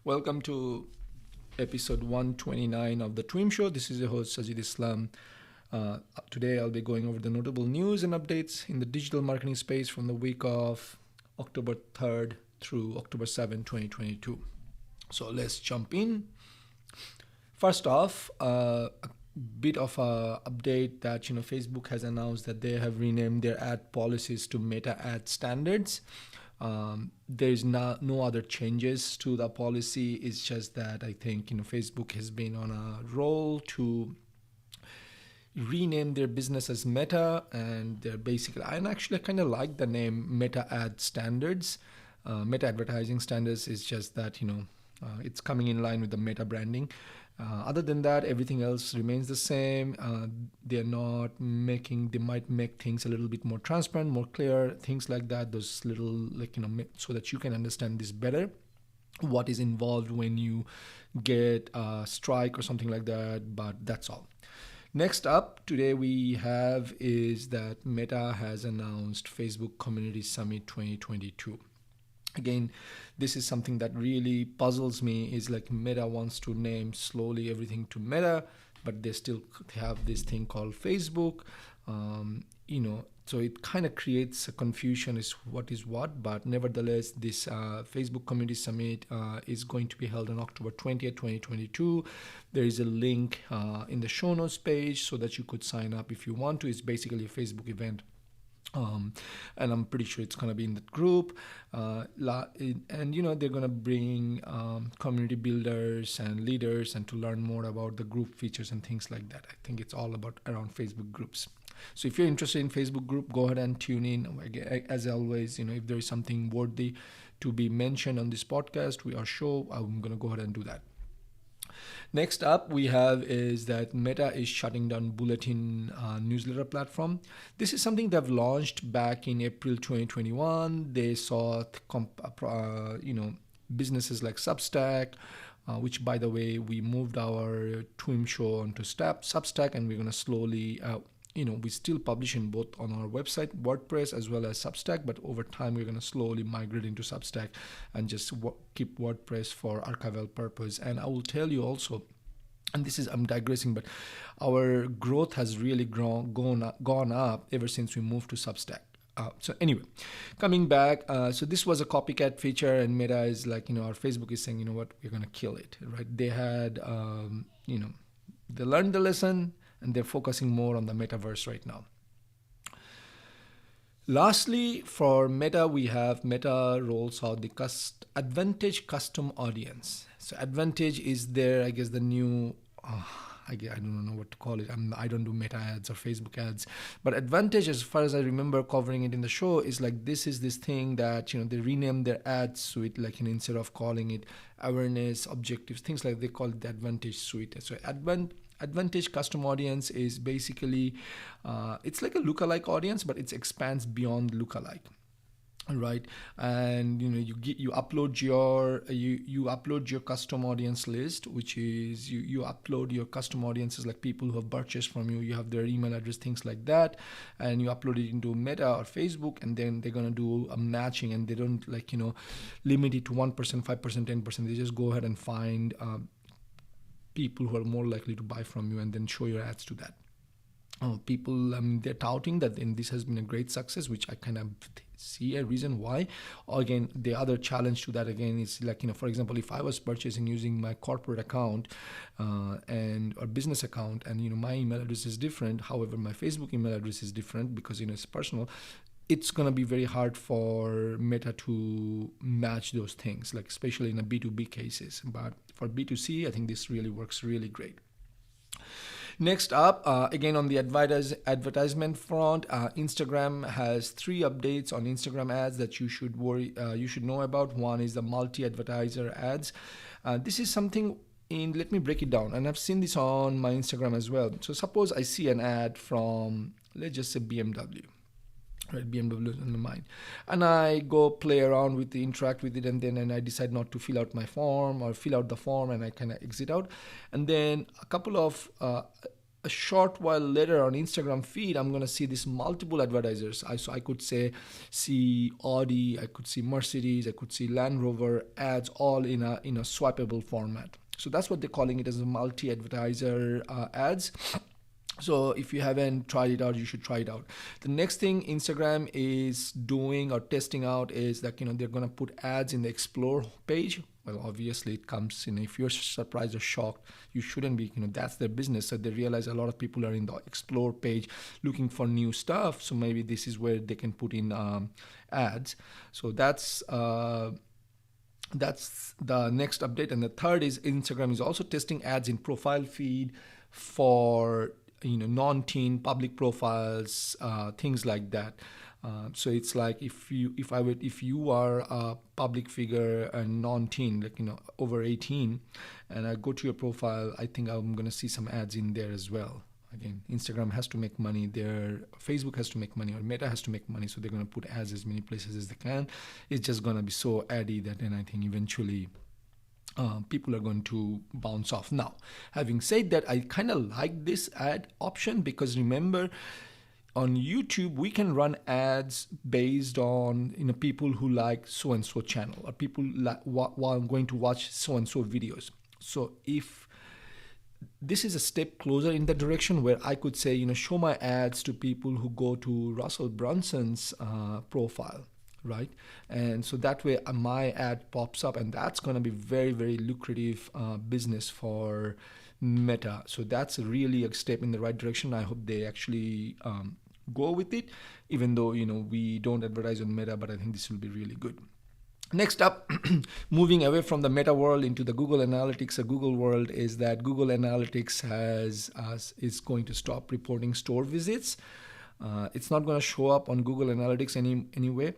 Welcome to episode 129 of the Twim Show. This is your host Sajid Islam. Today I'll be going over the notable news and updates in the digital marketing space from the week of October 3rd through October 7, 2022. So let's jump in. First off, a bit of a update that Facebook has announced that they have renamed their ad policies to Meta Ad Standards. There's no other changes to the policy. It's just that I think Facebook has been on a roll to rename their business as Meta, and they're basically, and actually I kind of like the name Meta Ad Standards. Meta Advertising Standards is just that it's coming in line with the Meta branding. Other than that, everything else remains the same. They might make things a little bit more transparent, more clear, things like that. Those little, so that you can understand this better, what is involved when you get a strike or something like that. But that's all. Next up today we have is that Meta has announced Facebook Community Summit 2022. Again, this is something that really puzzles me, is like Meta wants to name slowly everything to Meta, but they still have this thing called Facebook. So it kind of creates a confusion is what, but nevertheless, this Facebook Community Summit is going to be held on October 20th, 2022. There is a link in the show notes page so that you could sign up if you want to. It's basically a Facebook event. And I'm pretty sure it's going to be in that group, and they're going to bring community builders and leaders and to learn more about the group features and things like that. I think it's all about around Facebook groups. So if you're interested in Facebook group, go ahead and tune in. As always, if there is something worthy to be mentioned on this podcast, our show, I'm going to go ahead and do that. Next up we have is that Meta is shutting down Bulletin newsletter platform. This is something they've launched back in April 2021. They saw businesses like Substack, which by the way we moved our Twim show onto Substack, and we're going to slowly we still publish in both on our website WordPress as well as Substack, but over time we're going to slowly migrate into Substack and just keep WordPress for archival purpose. And I will tell you also, and I'm digressing, but our growth has really gone up ever since we moved to Substack. So anyway, coming back, so this was a copycat feature, and Meta is like, our Facebook is saying, what, we're going to kill it, right? They had, they learned the lesson, and they're focusing more on the metaverse right now. Lastly, for Meta, we have Meta rolls out the Advantage custom audience. So Advantage is there, I guess, the new, I don't know what to call it. I don't do Meta ads or Facebook ads, but Advantage, as far as I remember covering it in the show, is like this thing that they renamed their ads suite, instead of calling it awareness, objectives, things like, they call it the Advantage suite. So Advantage custom audience is basically it's like a lookalike audience, but it expands beyond lookalike, right? And you upload your custom audience list, which is you upload your custom audiences, like people who have purchased from you. You have their email address, things like that, and you upload it into Meta or Facebook, and then they're gonna do a matching, and they don't limit it to 1%, 5%, 10%. They just go ahead and find people who are more likely to buy from you, and then show your ads to that. People, they're touting that, and this has been a great success, which I kind of see a reason why. Again, the other challenge to that again is for example, if I was purchasing using my corporate account or business account, and my email address is different, however my Facebook email address is different because it's personal, it's going to be very hard for Meta to match those things, especially in a B2B cases. But for B2C, I think this really works really great. Next up, again on the advertisement front, Instagram has 3 updates on Instagram ads that you should know about. One is the multi-advertiser ads. This is something let me break it down, and I've seen this on my Instagram as well. So suppose I see an ad from, let's just say BMW. Right, BMW is on my mind, and I go play around with it, interact with it, and I decide not to fill out my form, or fill out the form, and I kind of exit out. And then a couple of a short while later on Instagram feed, I'm gonna see this multiple advertisers. So I could see Audi, I could see Mercedes, I could see Land Rover ads all in a swipeable format. So that's what they're calling it, as a multi-advertiser ads. So if you haven't tried it out, you should try it out. The next thing Instagram is doing or testing out is that they're gonna put ads in the Explore page. Well, obviously it comes in. If you're surprised or shocked, you shouldn't be. That's their business. So they realize a lot of people are in the Explore page looking for new stuff. So maybe this is where they can put in ads. So that's the next update. And the third is Instagram is also testing ads in profile feed for non-teen public profiles, things like that. So it's like if you are a public figure and non-teen, over 18, and I go to your profile, I think I'm gonna see some ads in there as well. Again, Instagram has to make money, Facebook has to make money, or Meta has to make money, so they're gonna put ads as many places as they can. It's just gonna be so addy that then I think eventually people are going to bounce off. Now, having said that, I kind of like this ad option because remember, on YouTube, we can run ads based on people who like so and so channel, or people while going to watch so and so videos. So if this is a step closer in that direction, where I could say, show my ads to people who go to Russell Brunson's profile, right? And so that way my ad pops up, and that's going to be very, very lucrative business for Meta. So that's really a step in the right direction. I hope they actually go with it, even though we don't advertise on Meta, but I think this will be really good. Next up, moving away from the Meta world into the Google Analytics, the Google world, is that Google Analytics is going to stop reporting store visits. It's not going to show up on Google Analytics anyway.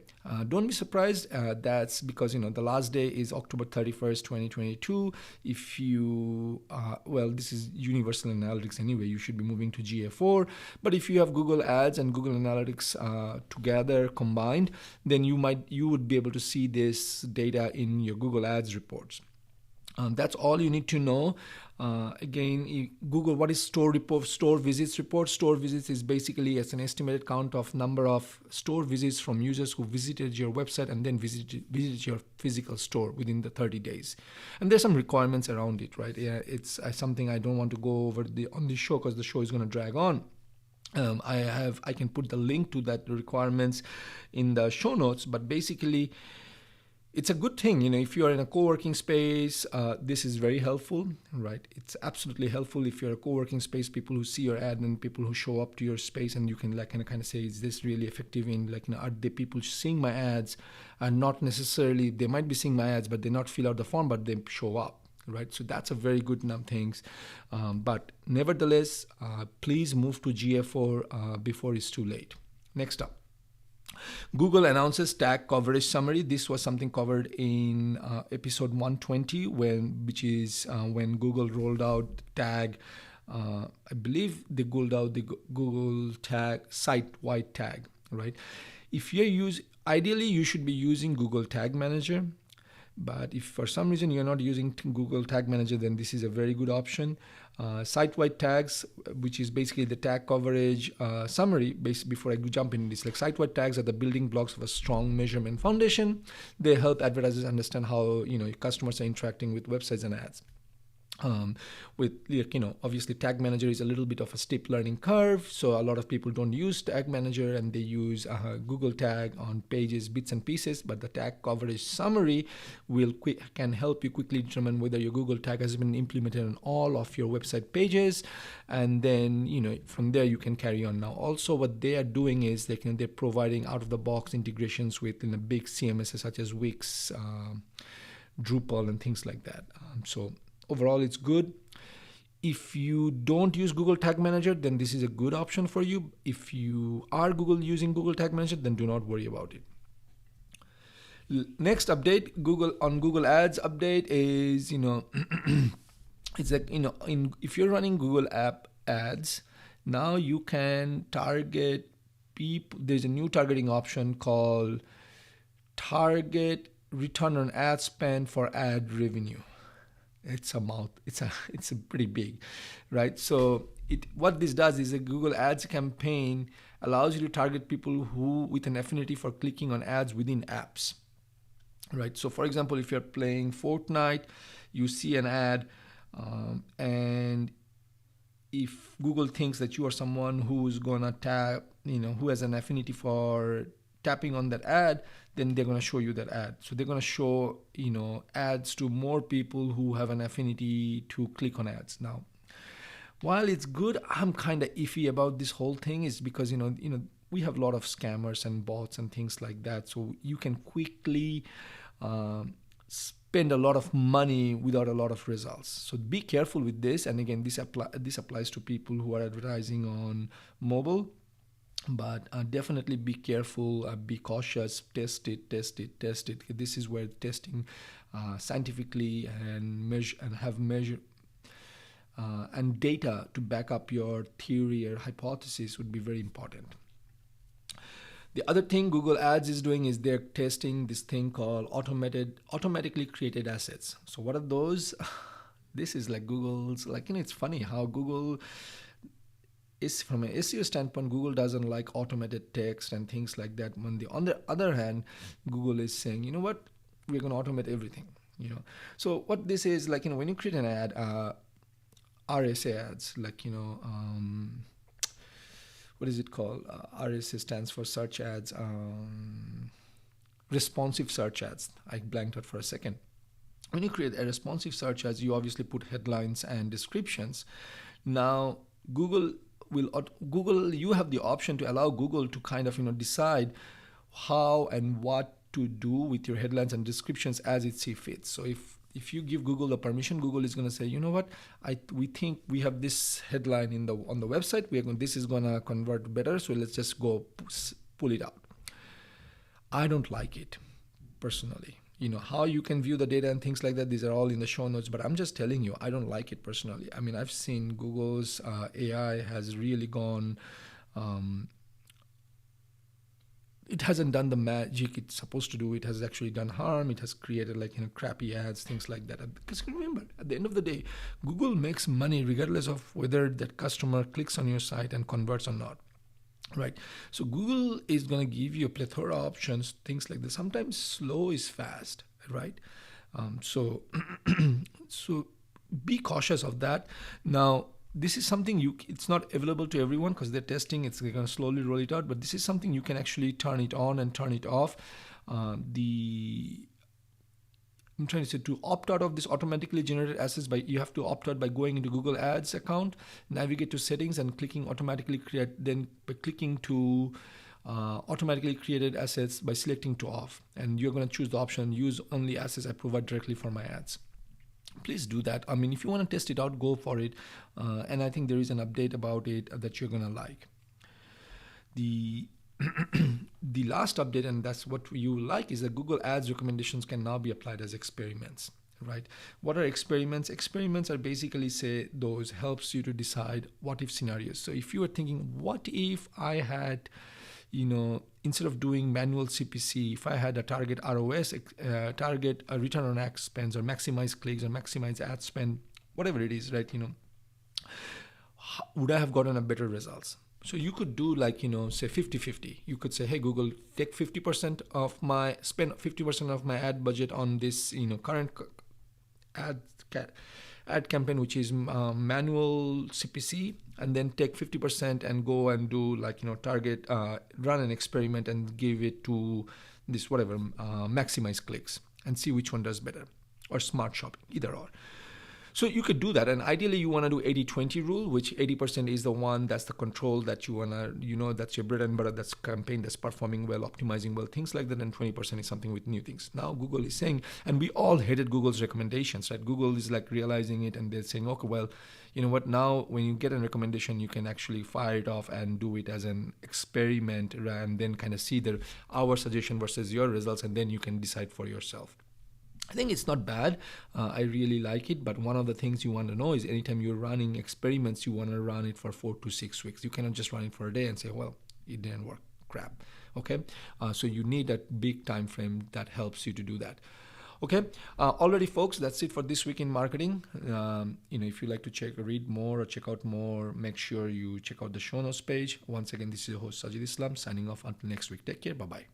Don't be surprised. That's because the last day is October 31st, 2022. If you this is Universal Analytics anyway. You should be moving to GA4. But if you have Google Ads and Google Analytics together combined, then you would be able to see this data in your Google Ads reports. That's all you need to know. Again, Google, what is store visits report? Store visits is basically an estimated count of number of store visits from users who visited your website and then visited your physical store within the 30 days. And there's some requirements around it, right? Yeah, it's something I don't want to go over on this show because the show is going to drag on. I can put the link to that requirements in the show notes, but basically, it's a good thing, if you are in a co-working space, this is very helpful, right? It's absolutely helpful if you're a co-working space, people who see your ad and people who show up to your space, and you can kind of say, is this really effective in are the people seeing my ads? And not necessarily, they might be seeing my ads, but they not fill out the form, but they show up, right? So that's a very good things. But nevertheless, please move to GA4 before it's too late. Next up. Google announces tag coverage summary. This was something covered in episode 120, when Google rolled out tag. I believe they rolled out the Google tag site-wide tag, right? Ideally, you should be using Google Tag Manager. But if for some reason you're not using Google Tag Manager, then this is a very good option. Site-wide tags, which is basically the tag coverage summary. Before I jump into this, site-wide tags are the building blocks of a strong measurement foundation. They help advertisers understand how customers are interacting with websites and ads. Obviously Tag Manager is a little bit of a steep learning curve, so a lot of people don't use Tag Manager and they use Google Tag on pages, bits and pieces, but the tag coverage summary can help you quickly determine whether your Google Tag has been implemented on all of your website pages, and then from there you can carry on. Now also what they are doing is they're providing out-of-the-box integrations with big CMSs such as Wix, Drupal and things like that. So overall, it's good. If you don't use Google Tag Manager, then this is a good option for you. If you are using Google Tag Manager, then do not worry about it. Next update, Google Ads update is, it's like, if you're running Google app ads, now you can target people. There's a new targeting option called target return on ad spend for ad revenue. It's a pretty big, right? So what this does is a Google Ads campaign allows you to target people who with an affinity for clicking on ads within apps, right? So for example, if you're playing Fortnite, you see an ad, and if Google thinks that you are someone who's gonna tap, who has an affinity for tapping on that ad, then they're gonna show you that ad. So they're gonna show, ads to more people who have an affinity to click on ads. Now, while it's good, I'm kind of iffy about this whole thing, is because we have a lot of scammers and bots and things like that. So you can quickly spend a lot of money without a lot of results. So be careful with this. And again, this applies to people who are advertising on mobile. But definitely be careful, be cautious, test it. This is where testing scientifically and measure and data to back up your theory or hypothesis would be very important. The other thing Google Ads is doing is they're testing this thing called automatically created assets. So what are those? This is like Google's, it's funny how Google is, from an SEO standpoint, Google doesn't like automated text and things like that. On the other hand, Google is saying, you know what, we're going to automate everything. So what this is, when you create an ad, RSA ads, what is it called? RSA stands for search ads, responsive search ads. I blanked out for a second. When you create a responsive search ads, you obviously put headlines and descriptions. Now, you have the option to allow Google to kind of, decide how and what to do with your headlines and descriptions as it sees fit. So if you give Google the permission, Google is going to say, you know what, we think we have this headline on the website. This is going to convert better, so let's just go pull it out. I don't like it personally. How you can view the data and things like that, these are all in the show notes, but I'm just telling you, I don't like it personally. I mean, I've seen Google's AI has really gone, it hasn't done the magic it's supposed to do. It has actually done harm. It has created crappy ads, things like that. Because remember, at the end of the day, Google makes money regardless of whether that customer clicks on your site and converts or not. Right. So Google is going to give you a plethora of options, things like this. Sometimes slow is fast, right? So be cautious of that. Now, this is something it's not available to everyone because they're testing. They're going to slowly roll it out, but this is something you can actually turn it on and turn it off. I'm trying to say, to opt out of this automatically generated assets, you have to opt out by going into Google Ads account, navigate to settings and clicking automatically create, then by clicking to automatically created assets by selecting to off. And you're going to choose the option, use only assets I provide directly for my ads. Please do that. I mean, if you want to test it out, go for it. And I think there is an update about it that you're going to like. The last update, and that's what you like, is that Google Ads recommendations can now be applied as experiments, right? What are experiments? Experiments are basically, those helps you to decide what if scenarios. So if you are thinking, what if I had, instead of doing manual CPC, if I had a target ROS, target a return on ad spends, or maximize clicks, or maximize ad spend, whatever it is, right? Would I have gotten a better results? So you could do say 50-50. You could say, hey, Google, take 50% of spend 50% of my ad budget on this, current ad campaign, which is manual CPC, and then take 50% and go and do target, run an experiment and give it to this maximize clicks and see which one does better, or smart shopping, either or. So you could do that, and ideally you want to do 80-20 rule, which 80% is the one that's the control that you want to, that's your bread and butter, that's campaign that's performing well, optimizing well, things like that, and 20% is something with new things. Now Google is saying, and we all hated Google's recommendations, right? Google is realizing it, and they're saying, okay, well, you know what, now when you get a recommendation, you can actually fire it off and do it as an experiment, and then kind of see our suggestion versus your results, and then you can decide for yourself. I think it's not bad. I really like it. But one of the things you want to know is anytime you're running experiments, you want to run it for 4 to 6 weeks. You cannot just run it for a day and say, well, it didn't work. Crap. Okay. So you need that big time frame that helps you to do that. Okay, already, folks, that's it for this week in marketing. If you like to read more or check out more, make sure you check out the show notes page. Once again, this is your host Sajid Islam signing off until next week. Take care. Bye bye.